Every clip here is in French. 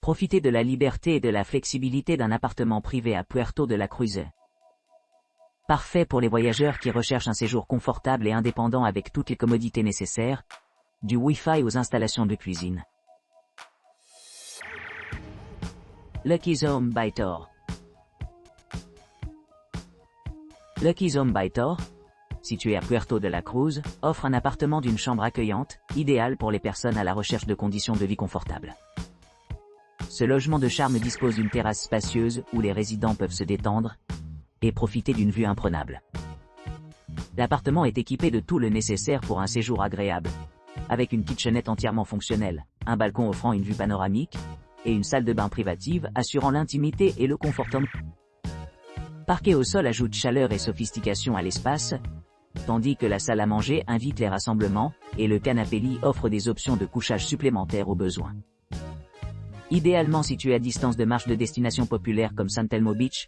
Profitez de la liberté et de la flexibilité d'un appartement privé à Puerto de la Cruz. Parfait pour les voyageurs qui recherchent un séjour confortable et indépendant avec toutes les commodités nécessaires, du Wi-Fi aux installations de cuisine. Lucky's Home by Tor. Lucky's Home by Tor, situé à Puerto de la Cruz, offre un appartement d'une chambre accueillante, idéal pour les personnes à la recherche de conditions de vie confortables. Ce logement de charme dispose d'une terrasse spacieuse où les résidents peuvent se détendre et profiter d'une vue imprenable. L'appartement est équipé de tout le nécessaire pour un séjour agréable, avec une kitchenette entièrement fonctionnelle, un balcon offrant une vue panoramique, et une salle de bain privative assurant l'intimité et le confort. Parquet au sol ajoute chaleur et sophistication à l'espace, tandis que la salle à manger invite les rassemblements, et le canapé-lit offre des options de couchage supplémentaires au besoin. Idéalement situé à distance de marches de destinations populaires comme San Telmo Beach,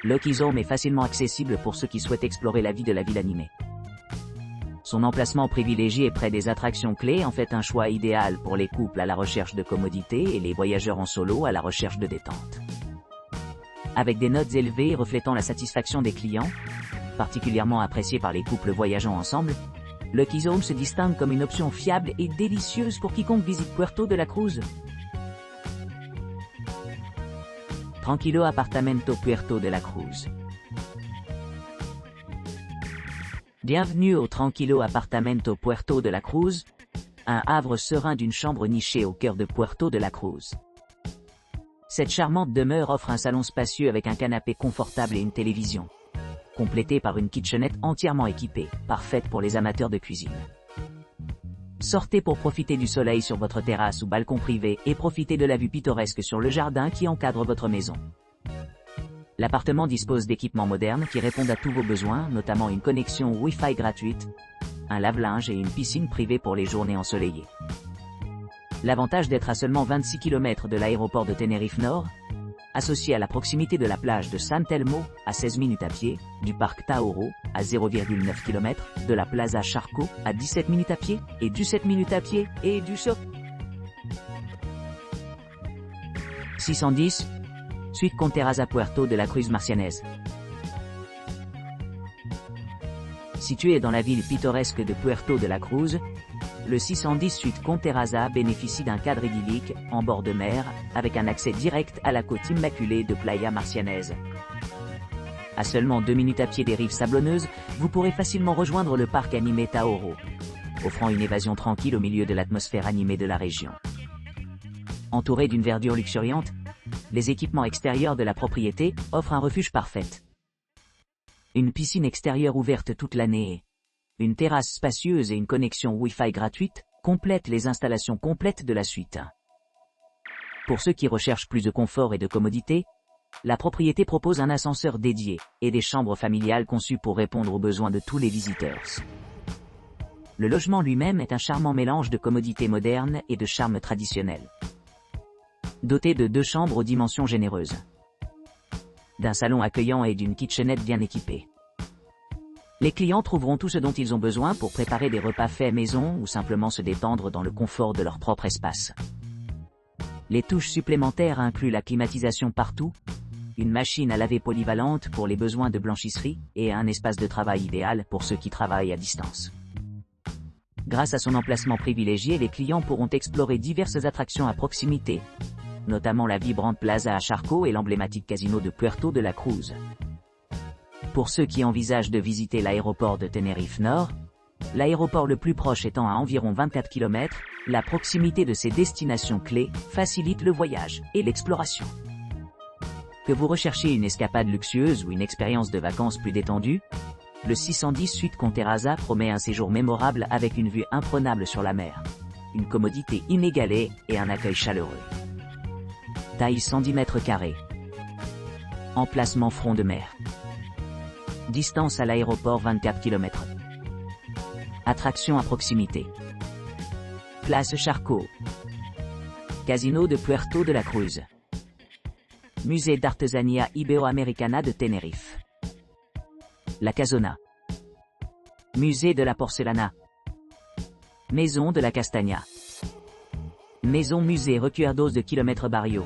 Lucky's Home est facilement accessible pour ceux qui souhaitent explorer la vie de la ville animée. Son emplacement privilégié près des attractions clés en fait un choix idéal pour les couples à la recherche de commodité et les voyageurs en solo à la recherche de détente. Avec des notes élevées reflétant la satisfaction des clients, particulièrement appréciée par les couples voyageant ensemble, Lucky's Home se distingue comme une option fiable et délicieuse pour quiconque visite Puerto de la Cruz. Tranquilo Apartamento Puerto de la Cruz. Bienvenue au Tranquilo Apartamento Puerto de la Cruz, un havre serein d'une chambre nichée au cœur de Puerto de la Cruz. Cette charmante demeure offre un salon spacieux avec un canapé confortable et une télévision, complétée par une kitchenette entièrement équipée, parfaite pour les amateurs de cuisine. Sortez pour profiter du soleil sur votre terrasse ou balcon privé et profitez de la vue pittoresque sur le jardin qui encadre votre maison. L'appartement dispose d'équipements modernes qui répondent à tous vos besoins, notamment une connexion Wi-Fi gratuite, un lave-linge et une piscine privée pour les journées ensoleillées. L'avantage d'être à seulement 26 km de l'aéroport de Tenerife Nord, associé à la proximité de la plage de San Telmo, à 16 minutes à pied, du parc Taoro, à 0,9 km, de la Plaza Charco, à 17 minutes à pied, et du 7 minutes à pied, et du SOP. 610, Suite Conterraza Puerto de la Cruz Marcianés. Situé dans la ville pittoresque de Puerto de la Cruz, le 610 Suite Conterraza bénéficie d'un cadre idyllique, en bord de mer, avec un accès direct à la côte immaculée de Playa Marcianés. À seulement 2 minutes à pied des rives sablonneuses, vous pourrez facilement rejoindre le parc animé Taoro, offrant une évasion tranquille au milieu de l'atmosphère animée de la région. Entouré d'une verdure luxuriante, les équipements extérieurs de la propriété offrent un refuge parfait. Une piscine extérieure ouverte toute l'année, une terrasse spacieuse et une connexion Wi-Fi gratuite complètent les installations complètes de la suite. Pour ceux qui recherchent plus de confort et de commodité, la propriété propose un ascenseur dédié et des chambres familiales conçues pour répondre aux besoins de tous les visiteurs. Le logement lui-même est un charmant mélange de commodité moderne et de charme traditionnel. Doté de 2 chambres aux dimensions généreuses, d'un salon accueillant et d'une kitchenette bien équipée. Les clients trouveront tout ce dont ils ont besoin pour préparer des repas faits maison ou simplement se détendre dans le confort de leur propre espace. Les touches supplémentaires incluent la climatisation partout, une machine à laver polyvalente pour les besoins de blanchisserie et un espace de travail idéal pour ceux qui travaillent à distance. Grâce à son emplacement privilégié, les clients pourront explorer diverses attractions à proximité, notamment la vibrante Plaza Charco et l'emblématique casino de Puerto de la Cruz. Pour ceux qui envisagent de visiter l'aéroport de Tenerife Nord, l'aéroport le plus proche étant à environ 24 km, la proximité de ces destinations clés facilite le voyage et l'exploration. Que vous recherchiez une escapade luxueuse ou une expérience de vacances plus détendue, le 610 Suite Conterraza promet un séjour mémorable avec une vue imprenable sur la mer, une commodité inégalée et un accueil chaleureux. Taille 110 m². Emplacement front de mer. Distance à l'aéroport 24 km. Attraction à proximité. Place Charco. Casino de Puerto de la Cruz. Musée d'Artesania Iberoamericana de Tenerife. La Casona. Musée de la Porcelana. Maison de la Castagna. Maison musée Recuerdos de Kilomètres Barrio.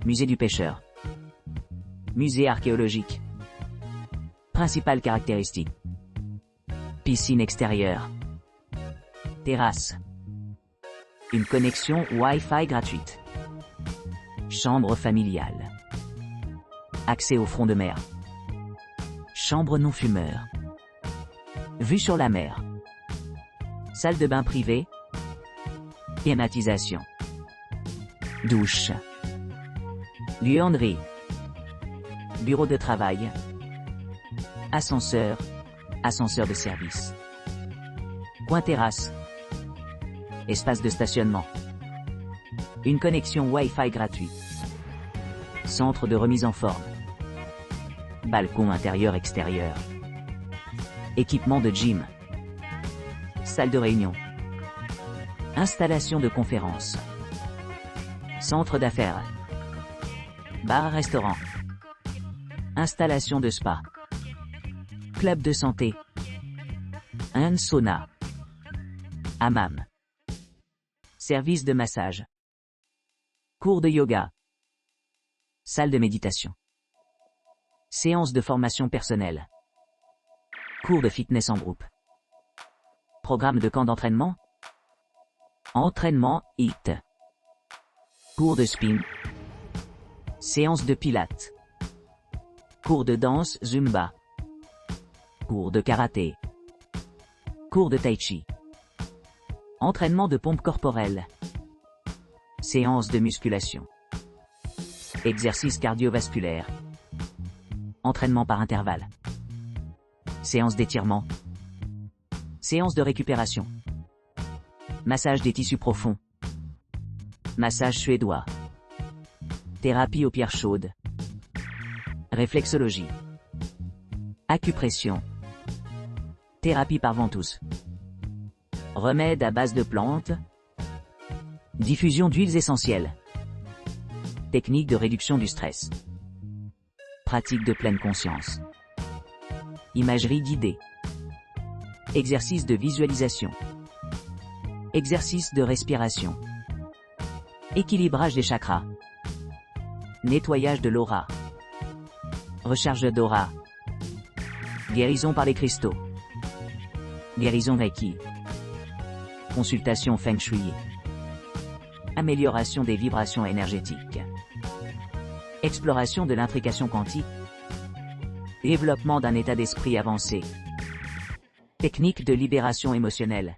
Musée du pêcheur. Musée archéologique. Principales caractéristiques. Piscine extérieure. Terrasse. Une connexion Wi-Fi gratuite. Chambre familiale. Accès au front de mer. Chambre non-fumeur. Vue sur la mer. Salle de bain privée. Climatisation. Douche. Buanderie. Bureau de travail. Ascenseur. Ascenseur de service. Coin terrasse. Espace de stationnement. Une connexion Wi-Fi gratuite. Centre de remise en forme. Balcon intérieur-extérieur. Équipement de gym. Salle de réunion. Installation de conférence. Centre d'affaires. Bar-restaurant. Installation de spa. Club de santé. Un sauna. Hammam. Service de massage. Cours de yoga. Salle de méditation. Séance de formation personnelle. Cours de fitness en groupe. Programme de camp d'entraînement. Entraînement HIIT. Cours de spin. Séance de pilates. Cours de danse Zumba. Cours de karaté. Cours de tai chi. Entraînement de pompe corporelle. Séance de musculation. Exercice cardiovasculaire. Entraînement par intervalle. Séance d'étirement. Séance de récupération. Massage des tissus profonds. Massage suédois. Thérapie aux pierres chaudes. Réflexologie. Acupression. Thérapie par ventouse. Remède à base de plantes. Diffusion d'huiles essentielles. Technique de réduction du stress. Pratique de pleine conscience. Imagerie guidée. Exercice de visualisation. Exercice de respiration. Équilibrage des chakras. Nettoyage de l'aura. Recharge d'aura. Guérison par les cristaux. Guérison Reiki. Consultation Feng Shui. Amélioration des vibrations énergétiques. Exploration de l'intrication quantique. Développement d'un état d'esprit avancé. Technique de libération émotionnelle.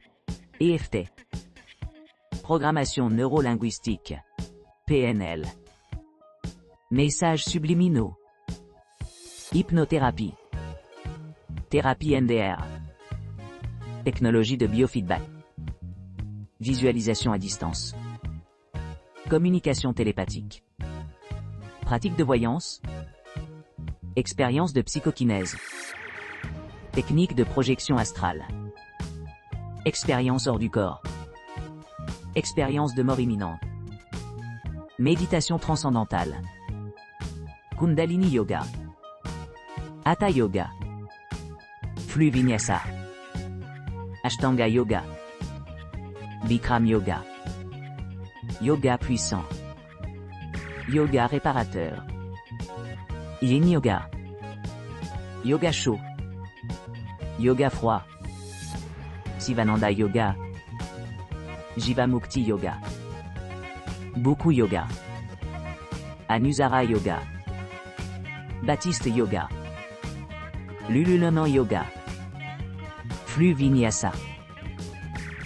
EFT. Programmation neurolinguistique. PNL. Messages subliminaux. Hypnothérapie. Thérapie NDR. Technologie de biofeedback. Visualisation à distance. Communication télépathique. Pratique de voyance. Expérience de psychokinèse. Technique de projection astrale. Expérience hors du corps. Expérience de mort imminente. Méditation transcendantale. Kundalini Yoga. Hatha Yoga. Flux Vinyasa. Ashtanga Yoga. Bikram Yoga. Yoga puissant. Yoga réparateur. Yin Yoga. Yoga chaud. Yoga froid. Sivananda Yoga. Jivamukti Yoga. Beaucoup Yoga. Anusara Yoga. Baptiste Yoga. Lululemon Yoga. Flux Vinyasa.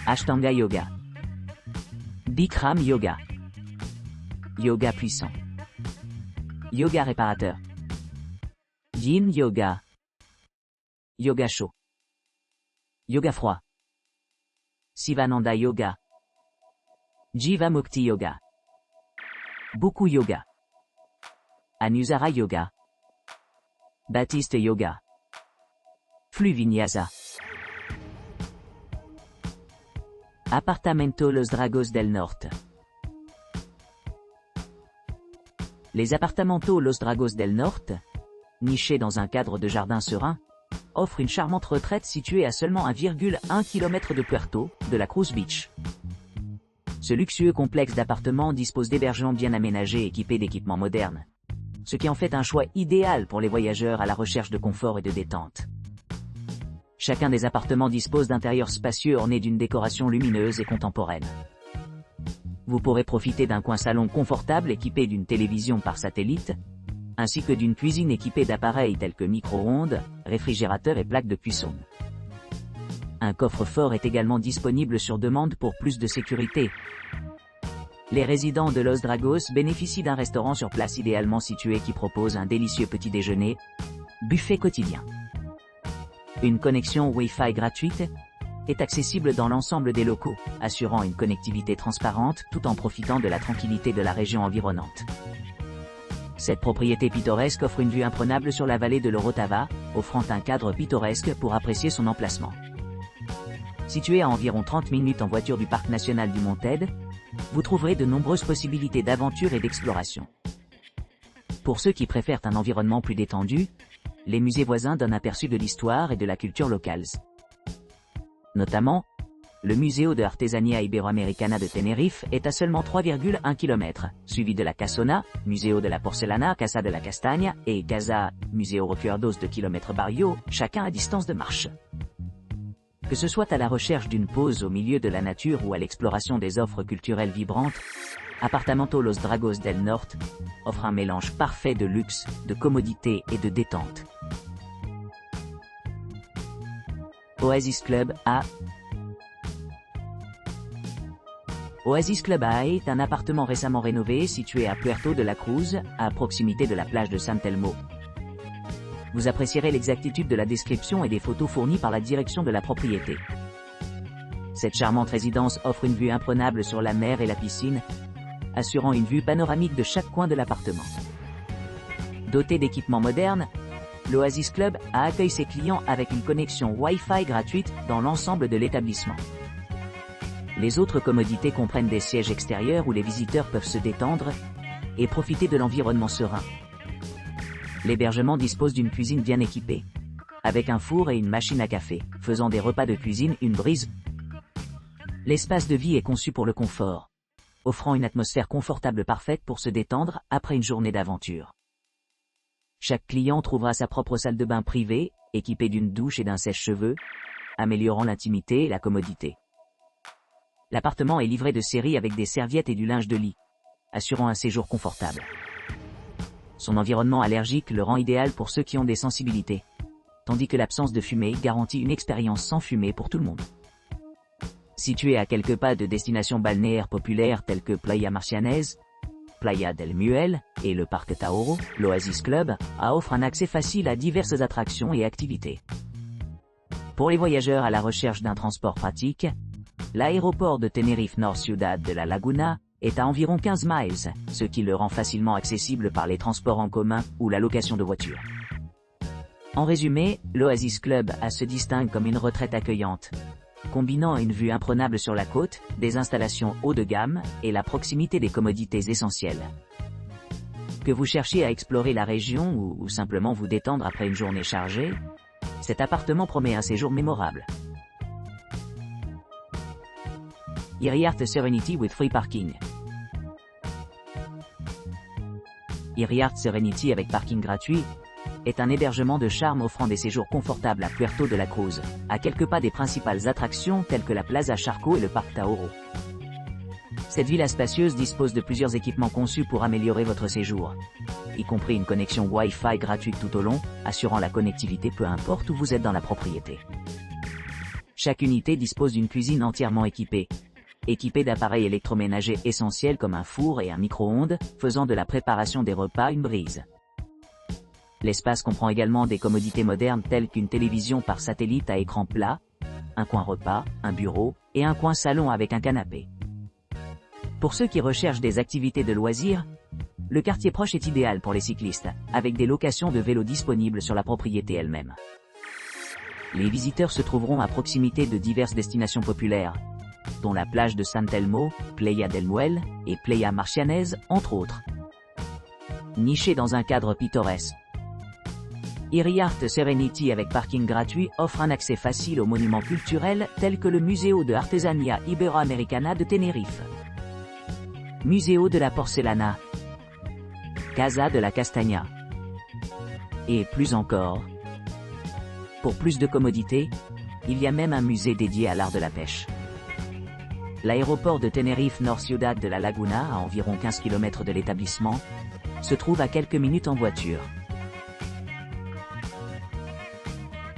Ashtanga Yoga. Bikram Yoga. Yoga puissant. Yoga réparateur. Yin Yoga. Yoga chaud. Yoga froid. Sivananda Yoga. Jivamukti Yoga. Beaucoup Yoga. Anusara Yoga. Baptiste Yoga. Flux Vinyasa. Apartamento Los Dragos del Norte. Les appartamentos Los Dragos del Norte, nichés dans un cadre de jardin serein, offrent une charmante retraite située à seulement 1,1 km de Puerto, de la Cruz Beach. Ce luxueux complexe d'appartements dispose d'hébergements bien aménagés équipés d'équipements modernes, ce qui en fait un choix idéal pour les voyageurs à la recherche de confort et de détente. Chacun des appartements dispose d'intérieurs spacieux ornés d'une décoration lumineuse et contemporaine. Vous pourrez profiter d'un coin salon confortable équipé d'une télévision par satellite, ainsi que d'une cuisine équipée d'appareils tels que micro-ondes, réfrigérateurs et plaques de cuisson. Un coffre-fort est également disponible sur demande pour plus de sécurité. Les résidents de Los Dragos bénéficient d'un restaurant sur place idéalement situé qui propose un délicieux petit déjeuner, buffet quotidien. Une connexion Wi-Fi gratuite est accessible dans l'ensemble des locaux, assurant une connectivité transparente tout en profitant de la tranquillité de la région environnante. Cette propriété pittoresque offre une vue imprenable sur la vallée de l'Orotava, offrant un cadre pittoresque pour apprécier son emplacement. Située à environ 30 minutes en voiture du parc national du Mont Ted, vous trouverez de nombreuses possibilités d'aventure et d'exploration. Pour ceux qui préfèrent un environnement plus détendu, les musées voisins donnent un aperçu de l'histoire et de la culture locale. Notamment, le Museo de Artesania Iberoamericana de Tenerife est à seulement 3,1 km, suivi de la Casona, Museo de la Porcelana, Casa de la Castaña, et Casa, Museo Recuerdos de km Barrio, chacun à distance de marche. Que ce soit à la recherche d'une pause au milieu de la nature ou à l'exploration des offres culturelles vibrantes, Apartamento Los Dragos del Norte offre un mélange parfait de luxe, de commodité et de détente. Oasis Club A. Oasis Club A est un appartement récemment rénové situé à Puerto de la Cruz, à proximité de la plage de San Telmo. Vous apprécierez l'exactitude de la description et des photos fournies par la direction de la propriété. Cette charmante résidence offre une vue imprenable sur la mer et la piscine, assurant une vue panoramique de chaque coin de l'appartement. Doté d'équipements modernes, l'Oasis Club accueille ses clients avec une connexion Wi-Fi gratuite dans l'ensemble de l'établissement. Les autres commodités comprennent des sièges extérieurs où les visiteurs peuvent se détendre et profiter de l'environnement serein. L'hébergement dispose d'une cuisine bien équipée, avec un four et une machine à café, faisant des repas de cuisine une brise. L'espace de vie est conçu pour le confort, offrant une atmosphère confortable parfaite pour se détendre après une journée d'aventure. Chaque client trouvera sa propre salle de bain privée, équipée d'une douche et d'un sèche-cheveux, améliorant l'intimité et la commodité. L'appartement est livré de série avec des serviettes et du linge de lit, assurant un séjour confortable. Son environnement allergique le rend idéal pour ceux qui ont des sensibilités, tandis que l'absence de fumée garantit une expérience sans fumée pour tout le monde. Situé à quelques pas de destinations balnéaires populaires telles que Playa Marcianés, Playa del Muel et le parc Taoro, l'Oasis Club offre un accès facile à diverses attractions et activités. Pour les voyageurs à la recherche d'un transport pratique, l'aéroport de Tenerife North Ciudad de la Laguna est à environ 15 miles, ce qui le rend facilement accessible par les transports en commun ou la location de voitures. En résumé, l'Oasis Club se distingue comme une retraite accueillante, combinant une vue imprenable sur la côte, des installations haut de gamme et la proximité des commodités essentielles. Que vous cherchiez à explorer la région ou simplement vous détendre après une journée chargée, cet appartement promet un séjour mémorable. Iriart Serenity with free parking. Iriart Serenity avec parking gratuit est un hébergement de charme offrant des séjours confortables à Puerto de la Cruz, à quelques pas des principales attractions telles que la Plaza Charco et le parc Taoro. Cette villa spacieuse dispose de plusieurs équipements conçus pour améliorer votre séjour, y compris une connexion Wi-Fi gratuite tout au long, assurant la connectivité peu importe où vous êtes dans la propriété. Chaque unité dispose d'une cuisine entièrement équipée d'appareils électroménagers essentiels comme un four et un micro-ondes, faisant de la préparation des repas une brise. L'espace comprend également des commodités modernes telles qu'une télévision par satellite à écran plat, un coin repas, un bureau, et un coin salon avec un canapé. Pour ceux qui recherchent des activités de loisirs, le quartier proche est idéal pour les cyclistes, avec des locations de vélos disponibles sur la propriété elle-même. Les visiteurs se trouveront à proximité de diverses destinations populaires, dont la plage de San Telmo, Playa del Muel et Playa Marcianés, entre autres. Niché dans un cadre pittoresque, Iriart Serenity avec parking gratuit offre un accès facile aux monuments culturels tels que le Museo de Artesania Iberoamericana de Tenerife. Museo de la Porcelana, Casa de la Castagna, et plus encore. Pour plus de commodité, il y a même un musée dédié à l'art de la pêche. L'aéroport de Tenerife Nord Ciudad de la Laguna, à environ 15 km de l'établissement, se trouve à quelques minutes en voiture.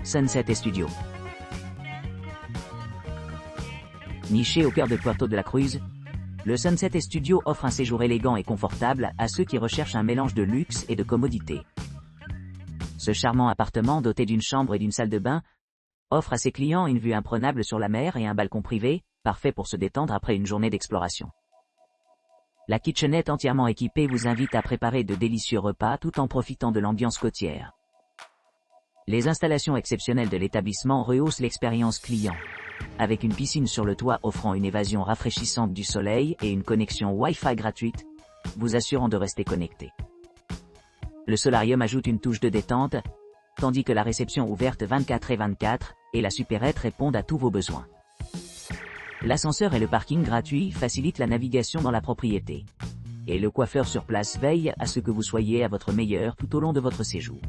Sunset Studio. Niché au cœur de Puerto de la Cruz, le Sunset Studio offre un séjour élégant et confortable à ceux qui recherchent un mélange de luxe et de commodité. Ce charmant appartement doté d'une chambre et d'une salle de bain offre à ses clients une vue imprenable sur la mer et un balcon privé, parfait pour se détendre après une journée d'exploration. La kitchenette entièrement équipée vous invite à préparer de délicieux repas tout en profitant de l'ambiance côtière. Les installations exceptionnelles de l'établissement rehaussent l'expérience client, avec une piscine sur le toit offrant une évasion rafraîchissante du soleil et une connexion Wi-Fi gratuite, vous assurant de rester connecté. Le solarium ajoute une touche de détente, tandis que la réception ouverte 24/24 et la supérette répondent à tous vos besoins. L'ascenseur et le parking gratuit facilitent la navigation dans la propriété. Et le coiffeur sur place veille à ce que vous soyez à votre meilleur tout au long de votre séjour.